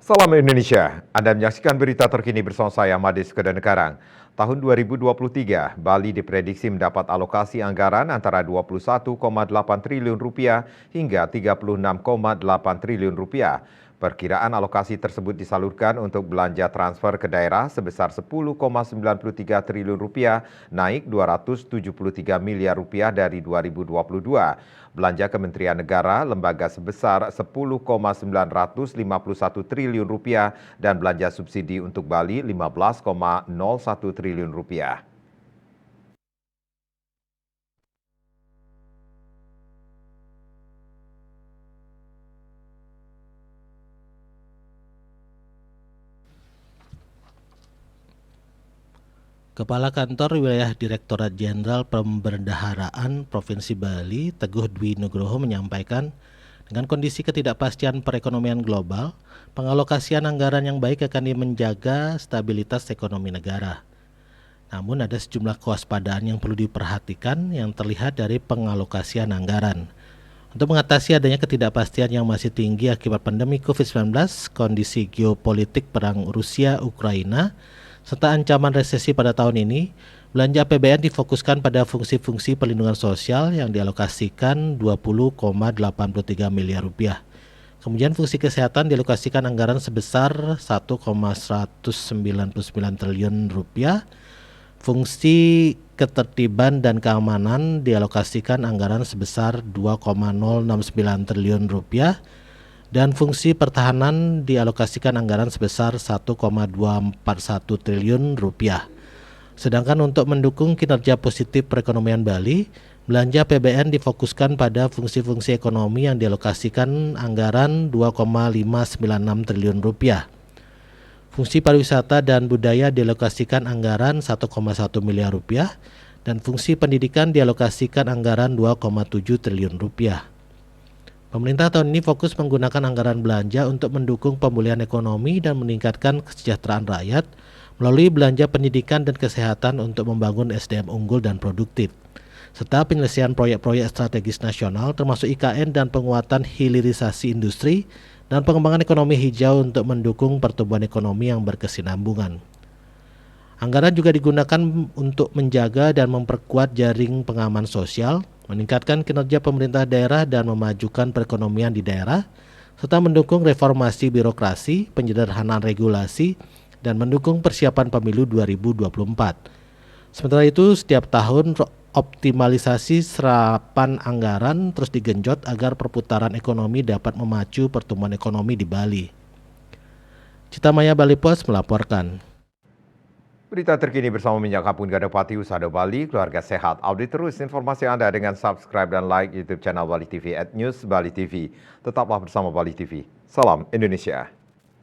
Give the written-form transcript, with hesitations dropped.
Salam Indonesia, Anda menyaksikan berita terkini bersama saya, Madis Kedanekarang. Tahun 2023, Bali diprediksi mendapat alokasi anggaran antara Rp21,8 triliun hingga Rp36,8 triliun. Perkiraan alokasi tersebut disalurkan untuk belanja transfer ke daerah sebesar Rp10,93 triliun, naik Rp273 miliar dari 2022. Belanja Kementerian Negara lembaga sebesar Rp10,951 triliun dan belanja subsidi untuk Bali Rp15,01 triliun. Kepala Kantor Wilayah Direktorat Jenderal Pembendaharaan Provinsi Bali, Teguh Dwi Nugroho menyampaikan, dengan kondisi ketidakpastian perekonomian global, pengalokasian anggaran yang baik akan menjaga stabilitas ekonomi negara. Namun ada sejumlah kewaspadaan yang perlu diperhatikan yang terlihat dari pengalokasian anggaran. Untuk mengatasi adanya ketidakpastian yang masih tinggi akibat pandemi COVID-19, kondisi geopolitik perang Rusia-Ukraina, serta ancaman resesi pada tahun ini, belanja APBN difokuskan pada fungsi-fungsi perlindungan sosial yang dialokasikan Rp20,83 miliar. Kemudian fungsi kesehatan dialokasikan anggaran sebesar Rp1,199 triliun. Fungsi ketertiban dan keamanan dialokasikan anggaran sebesar Rp2,069 triliun dan fungsi pertahanan dialokasikan anggaran sebesar Rp1,241 triliun. Sedangkan untuk mendukung kinerja positif perekonomian Bali, belanja APBN difokuskan pada fungsi-fungsi ekonomi yang dialokasikan anggaran Rp2,596 triliun. Fungsi pariwisata dan budaya dialokasikan anggaran Rp1,1 miliar dan fungsi pendidikan dialokasikan anggaran Rp2,7 triliun. Pemerintah tahun ini fokus menggunakan anggaran belanja untuk mendukung pemulihan ekonomi dan meningkatkan kesejahteraan rakyat melalui belanja pendidikan dan kesehatan untuk membangun SDM unggul dan produktif, serta penyelesaian proyek-proyek strategis nasional termasuk IKN dan penguatan hilirisasi industri dan pengembangan ekonomi hijau untuk mendukung pertumbuhan ekonomi yang berkesinambungan. Anggaran juga digunakan untuk menjaga dan memperkuat jaring pengaman sosial, meningkatkan kinerja pemerintah daerah dan memajukan perekonomian di daerah, serta mendukung reformasi birokrasi, penyederhanaan regulasi, dan mendukung persiapan pemilu 2024. Sementara itu, setiap tahun optimalisasi serapan anggaran terus digenjot agar perputaran ekonomi dapat memacu pertumbuhan ekonomi di Bali. Citamaya Bali Pos melaporkan. Berita terkini bersama Minyak Kapun Gadapati Usada Bali, keluarga sehat. Update terus informasi Anda dengan subscribe dan like YouTube channel Bali TV @newsbali TV. Tetaplah bersama Bali TV. Salam Indonesia.